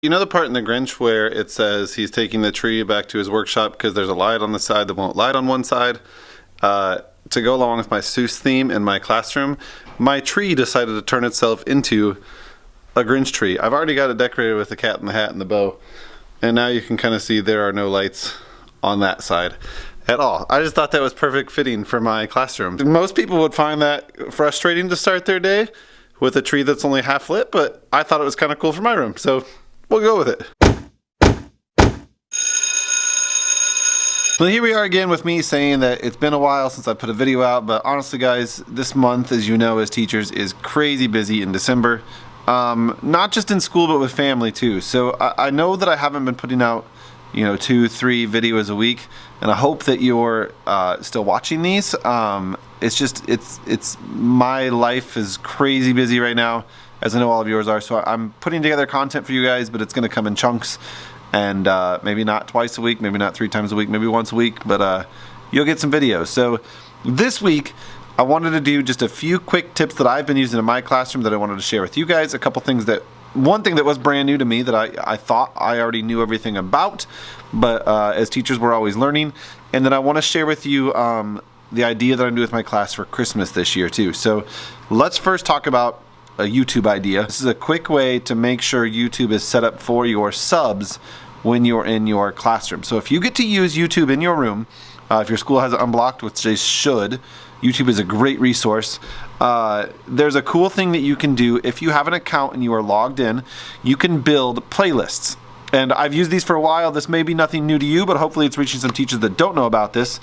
You know the part in The Grinch where it says he's taking the tree back to his workshop because there's a light on the side that won't light on one side? To go along with my Seuss theme in my classroom, my tree decided to turn itself into a Grinch tree. I've already got it decorated with the cat in the hat and the bow, and now you can kind of see there are no lights on that side at all. I just thought that was perfect fitting for my classroom. Most people would find that frustrating to start their day with a tree that's only half lit, but I thought it was kind of cool for my room, so we'll go with it. Well, here we are again with me saying that it's been a while since I put a video out, but honestly guys, this month, as you know, as teachers, is crazy busy in December. Not just in school, but with family too. So I know that I haven't been putting out, 2-3 videos a week, and I hope that you're still watching these. It's my life is crazy busy right now, as I know all of yours are, so I'm putting together content for you guys, but it's going to come in chunks. And maybe not twice a week, maybe not 3 times a week, maybe once a week, but you'll get some videos. So this week, I wanted to do just a few quick tips that I've been using in my classroom that I wanted to share with you guys. One thing that was brand new to me that I thought I already knew everything about, but as teachers we're always learning. And then I want to share with you the idea that I'm doing with my class for Christmas this year too. So let's first talk about a YouTube idea. This is a quick way to make sure YouTube is set up for your subs when you're in your classroom. So if you get to use YouTube in your room, if your school has it unblocked, which they should, YouTube is a great resource. There's a cool thing that you can do. If you have an account and you are logged in, you can build playlists. And I've used these for a while. This may be nothing new to you, but hopefully it's reaching some teachers that don't know about this.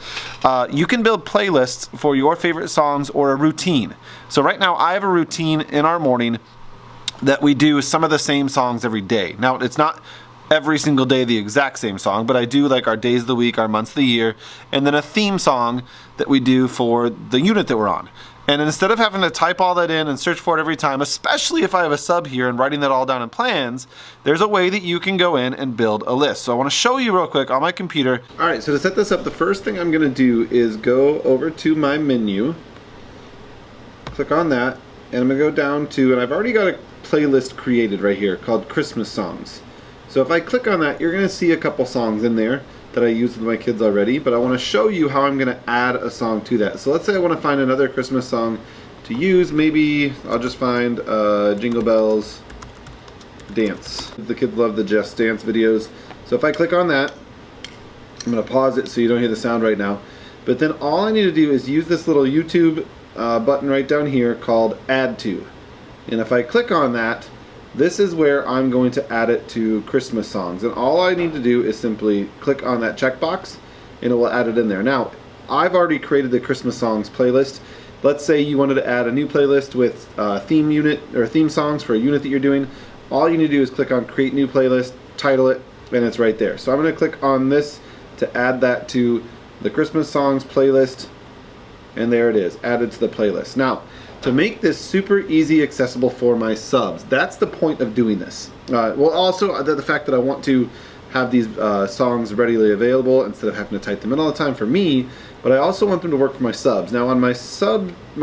You can build playlists for your favorite songs or a routine. So right now I have a routine in our morning that we do some of the same songs every day. Now it's not every single day the exact same song, but I do like our days of the week, our months of the year, and then a theme song that we do for the unit that we're on. And instead of having to type all that in and search for it every time, especially if I have a sub here and writing that all down in plans, there's a way that you can go in and build a list. So I want to show you real quick on my computer. All right, so to set this up, the first thing I'm going to do is go over to my menu, click on that, and I'm going to go down to, and I've already got a playlist created right here called Christmas Songs. So if I click on that, you're going to see a couple songs in there that I used with my kids already, but I want to show you how I'm going to add a song to that. So let's say I want to find another Christmas song to use. Maybe I'll just find Jingle Bells Dance. The kids love the Just Dance videos. So if I click on that, I'm going to pause it so you don't hear the sound right now. But then all I need to do is use this little YouTube button right down here called Add To. And if I click on that, this is where I'm going to add it to Christmas songs. And all I need to do is simply click on that checkbox and it will add it in there. Now, I've already created the Christmas songs playlist. Let's say you wanted to add a new playlist with theme unit or theme songs for a unit that you're doing. All you need to do is click on Create New Playlist, title it, and it's right there. So I'm going to click on this to add that to the Christmas songs playlist, and there it is, added to the playlist. Now, to make this super easy accessible for my subs, that's the point of doing this. Well, also the fact that I want to have these songs readily available instead of having to type them in all the time for me, but I also want them to work for my subs. Now on my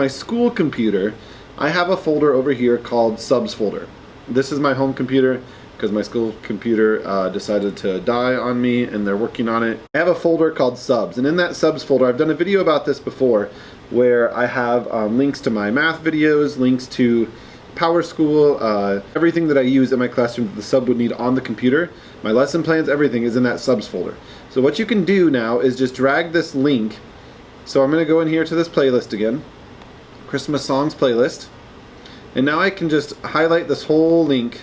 school computer, I have a folder over here called Subs folder. This is my home computer because my school computer decided to die on me and they're working on it. I have a folder called Subs, and in that Subs folder, I've done a video about this before, where I have links to my math videos, links to PowerSchool, everything that I use in my classroom that the sub would need on the computer. My lesson plans, everything is in that subs folder. So what you can do now is just drag this link. So I'm going to go in here to this playlist again, Christmas Songs playlist, and now I can just highlight this whole link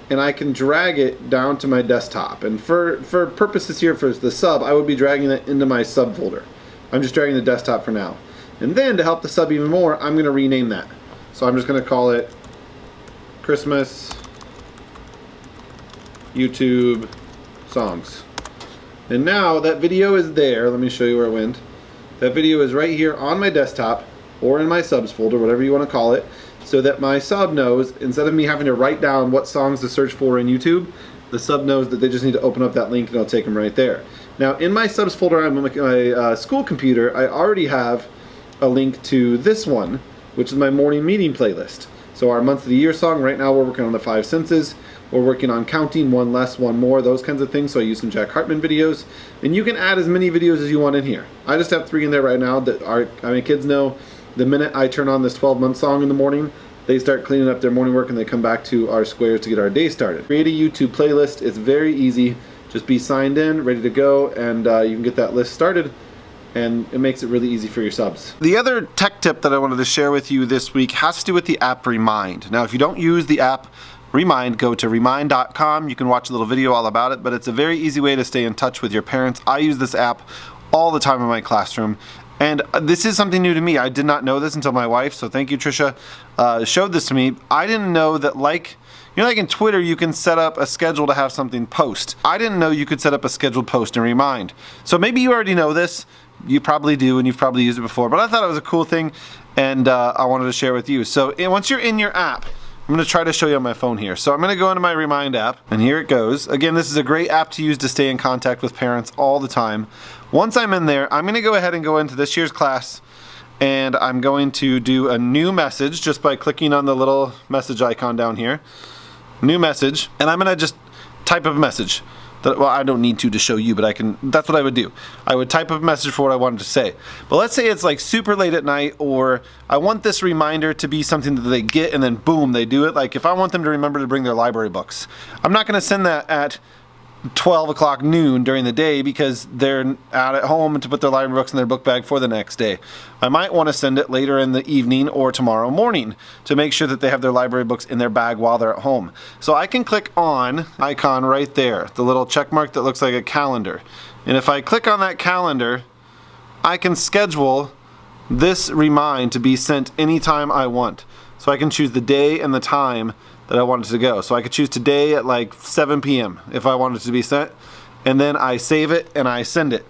and I can drag it down to my desktop. And for purposes here for the sub, I would be dragging it into my sub folder. I'm just dragging the desktop for now. And then to help the sub even more, I'm going to rename that. So I'm just going to call it Christmas YouTube Songs. And now that video is there. Let me show you where it went. That video is right here on my desktop or in my subs folder, whatever you want to call it, so that my sub knows, instead of me having to write down what songs to search for in YouTube, the sub knows that they just need to open up that link and it'll take them right there. Now in my subs folder on my school computer, I already have a link to this one, which is my morning meeting playlist. So our month of the year song, right now we're working on the 5 senses. We're working on counting, one less, one more, those kinds of things. So I use some Jack Hartman videos, and you can add as many videos as you want in here. I just have 3 in there right now that my kids know the minute I turn on this 12-month song in the morning, they start cleaning up their morning work and they come back to our squares to get our day started. Create a YouTube playlist. It's very easy. Just be signed in, ready to go, and you can get that list started, and it makes it really easy for your subs. The other tech tip that I wanted to share with you this week has to do with the app Remind. Now, if you don't use the app Remind, go to remind.com. You can watch a little video all about it, but it's a very easy way to stay in touch with your parents. I use this app all the time in my classroom, and this is something new to me. I did not know this until my wife, so thank you, Trisha, showed this to me. I didn't know that, like in Twitter, you can set up a schedule to have something post. I didn't know you could set up a scheduled post in Remind. So maybe you already know this. You probably do, and you've probably used it before, but I thought it was a cool thing, and I wanted to share with you. So once you're in your app, I'm going to try to show you on my phone here. So I'm going to go into my Remind app, and here it goes. Again, this is a great app to use to stay in contact with parents all the time. Once I'm in there, I'm going to go ahead and go into this year's class, and I'm going to do a new message just by clicking on the little message icon down here. New message, and I'm going to just type a message. Well, I don't need to show you, but I can. That's what I would do. I would type a message for what I wanted to say. But let's say it's like super late at night, or I want this reminder to be something that they get and then boom, they do it. Like if I want them to remember to bring their library books, I'm not going to send that at 12 o'clock noon during the day because they're out at home to put their library books in their book bag for the next day. I might want to send it later in the evening or tomorrow morning to make sure that they have their library books in their bag while they're at home. So I can click on icon right there, the little check mark that looks like a calendar. And if I click on that calendar, I can schedule this remind to be sent anytime I want. So I can choose the day and the time that I want it to go. So I could choose today at like 7 p.m. if I wanted it to be sent, and then I save it and I send it,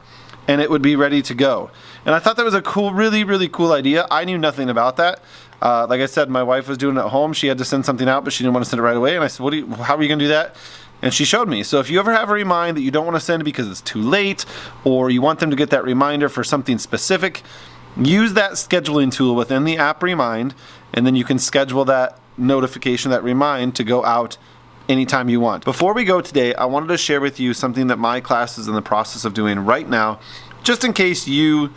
and it would be ready to go. And I thought that was a cool, really, really cool idea. I knew nothing about that. Like I said, my wife was doing it at home. She had to send something out, but she didn't want to send it right away. And I said, how are you gonna do that? And she showed me. So if you ever have a remind that you don't want to send because it's too late, or you want them to get that reminder for something specific, use that scheduling tool within the app Remind, and then you can schedule that notification, that remind, to go out anytime you want. Before we go today, I wanted to share with you something that my class is in the process of doing right now, just in case you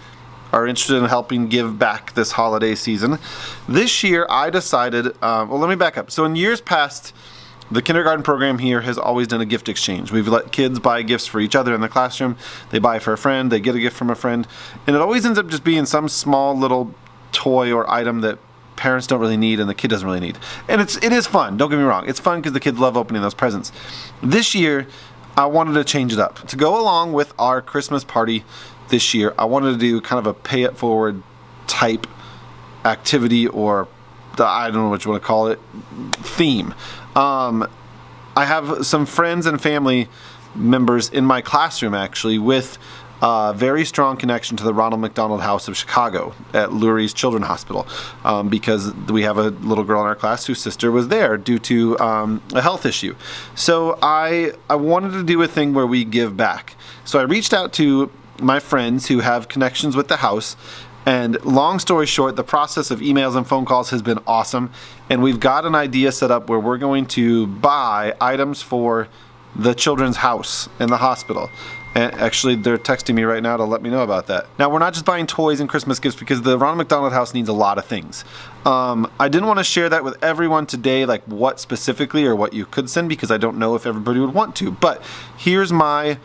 are interested in helping give back this holiday season. This year I decided, well, let me back up. So in years past, the kindergarten program here has always done a gift exchange. We've let kids buy gifts for each other in the classroom. They buy for a friend, they get a gift from a friend, and it always ends up just being some small little toy or item that parents don't really need and the kid doesn't really need. And it is fun, don't get me wrong. It's fun because the kids love opening those presents. This year, I wanted to change it up. To go along with our Christmas party this year, I wanted to do kind of a pay it forward type activity, or I don't know what you want to call it, theme. I have some friends and family members in my classroom actually with a very strong connection to the Ronald McDonald House of Chicago at Lurie's Children's Hospital, because we have a little girl in our class whose sister was there due to a health issue. So I wanted to do a thing where we give back. So I reached out to my friends who have connections with the house, and long story short, the process of emails and phone calls has been awesome, and we've got an idea set up where we're going to buy items for the children's house in the hospital. And actually, they're texting me right now to let me know about that. Now, we're not just buying toys and Christmas gifts because the Ronald McDonald House needs a lot of things. I didn't want to share that with everyone today, like what specifically or what you could send, because I don't know if everybody would want to. But here's my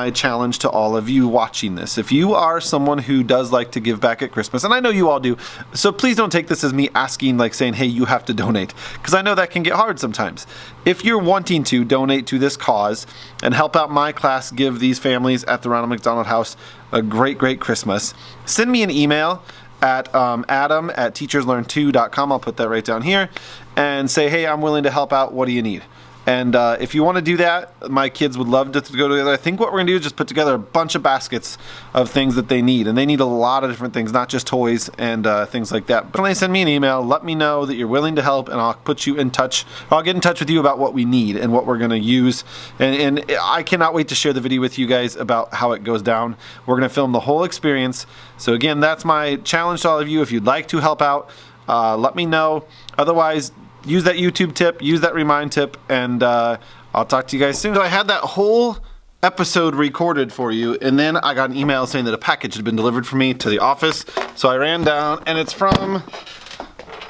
challenge to all of you watching this. If you are someone who does like to give back at Christmas, and I know you all do, so please don't take this as me asking, like saying, hey, you have to donate, because I know that can get hard sometimes. If you're wanting to donate to this cause and help out my class give these families at the Ronald McDonald House a great, great Christmas, send me an email at adam@teacherslearn2.com. I'll put that right down here, and say, hey, I'm willing to help out. What do you need? And if you want to do that, my kids would love to go together. I think what we're going to do is just put together a bunch of baskets of things that they need. And they need a lot of different things, not just toys and things like that. But when they send me an email, let me know that you're willing to help, and I'll put you in touch. I'll get in touch with you about what we need and what we're going to use. And I cannot wait to share the video with you guys about how it goes down. We're going to film the whole experience. So again, that's my challenge to all of you. If you'd like to help out, let me know. Otherwise, use that YouTube tip, use that remind tip, and I'll talk to you guys soon. So I had that whole episode recorded for you, and then I got an email saying that a package had been delivered for me to the office. So I ran down, and it's from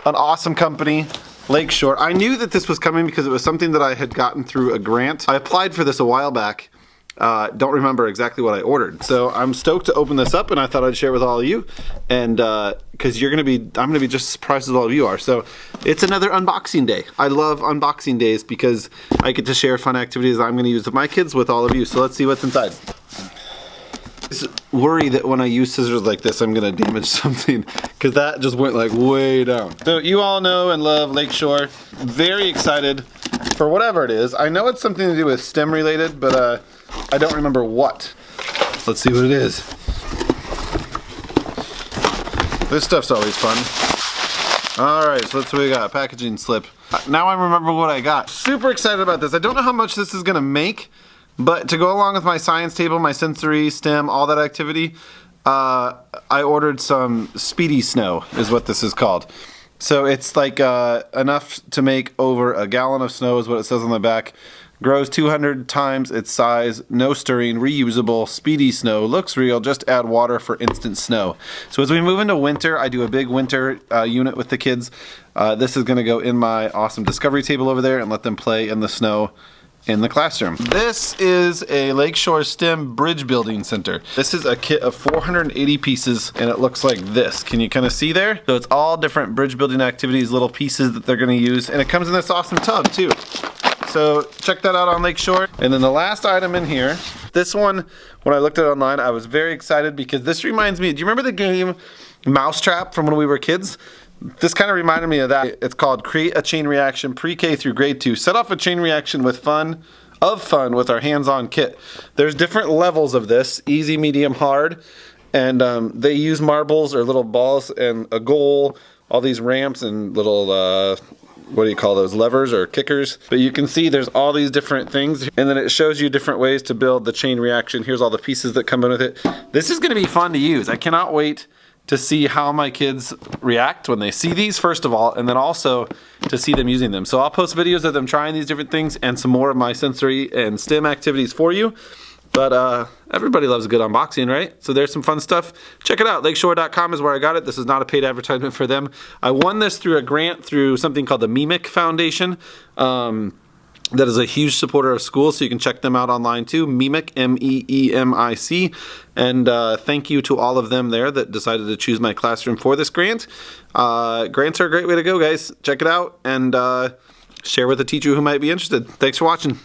an awesome company, Lakeshore. I knew that this was coming because it was something that I had gotten through a grant. I applied for this a while back. Don't remember exactly what I ordered. So I'm stoked to open this up, and I thought I'd share it with all of you. And because I'm gonna be just as surprised as all of you are. So it's another unboxing day. I love unboxing days because I get to share fun activities I'm gonna use with my kids with all of you. So let's see what's inside. Just worry that when I use scissors like this, I'm gonna damage something, because that just went like way down. So you all know and love Lakeshore. Very excited for whatever it is. I know it's something to do with STEM related, but I don't remember what. Let's see what it is. This stuff's always fun. All right, so that's what we got, packaging slip. Now I remember what I got. Super excited about this. I don't know how much this is gonna make, but to go along with my science table, my sensory, STEM, all that activity, I ordered some Speedy Snow, is what this is called. So it's like enough to make over a gallon of snow is what it says on the back. Grows 200 times its size, no stirring, reusable, Speedy Snow, looks real, just add water for instant snow. So as we move into winter, I do a big winter unit with the kids. This is gonna go in my awesome discovery table over there and let them play in the snow in the classroom. This is a Lakeshore STEM Bridge Building Center. This is a kit of 480 pieces, and it looks like this. Can you kind of see there? So it's all different bridge building activities, little pieces that they're gonna use, and it comes in this awesome tub too. So check that out on Lakeshore. And then the last item in here, this one, when I looked at it online, I was very excited because this reminds me, do you remember the game Mousetrap from when we were kids? This kind of reminded me of that. It's called Create a Chain Reaction Pre-K through Grade 2. Set off a chain reaction with fun with our hands-on kit. There's different levels of this, easy, medium, hard, and they use marbles or little balls and a goal, all these ramps and little, what do you call those, levers or kickers? But you can see there's all these different things, and then it shows you different ways to build the chain reaction. Here's all the pieces that come in with it. This is gonna be fun to use. I cannot wait to see how my kids react when they see these, first of all, and then also to see them using them. So I'll post videos of them trying these different things and some more of my sensory and STEM activities for you. But everybody loves a good unboxing, right? So there's some fun stuff. Check it out. Lakeshore.com is where I got it. This is not a paid advertisement for them. I won this through a grant through something called the MEMIC Foundation. That is a huge supporter of schools, so you can check them out online too. MEMIC, M-E-E-M-I-C. And thank you to all of them there that decided to choose my classroom for this grant. Grants are a great way to go, guys. Check it out and share with a teacher who might be interested. Thanks for watching.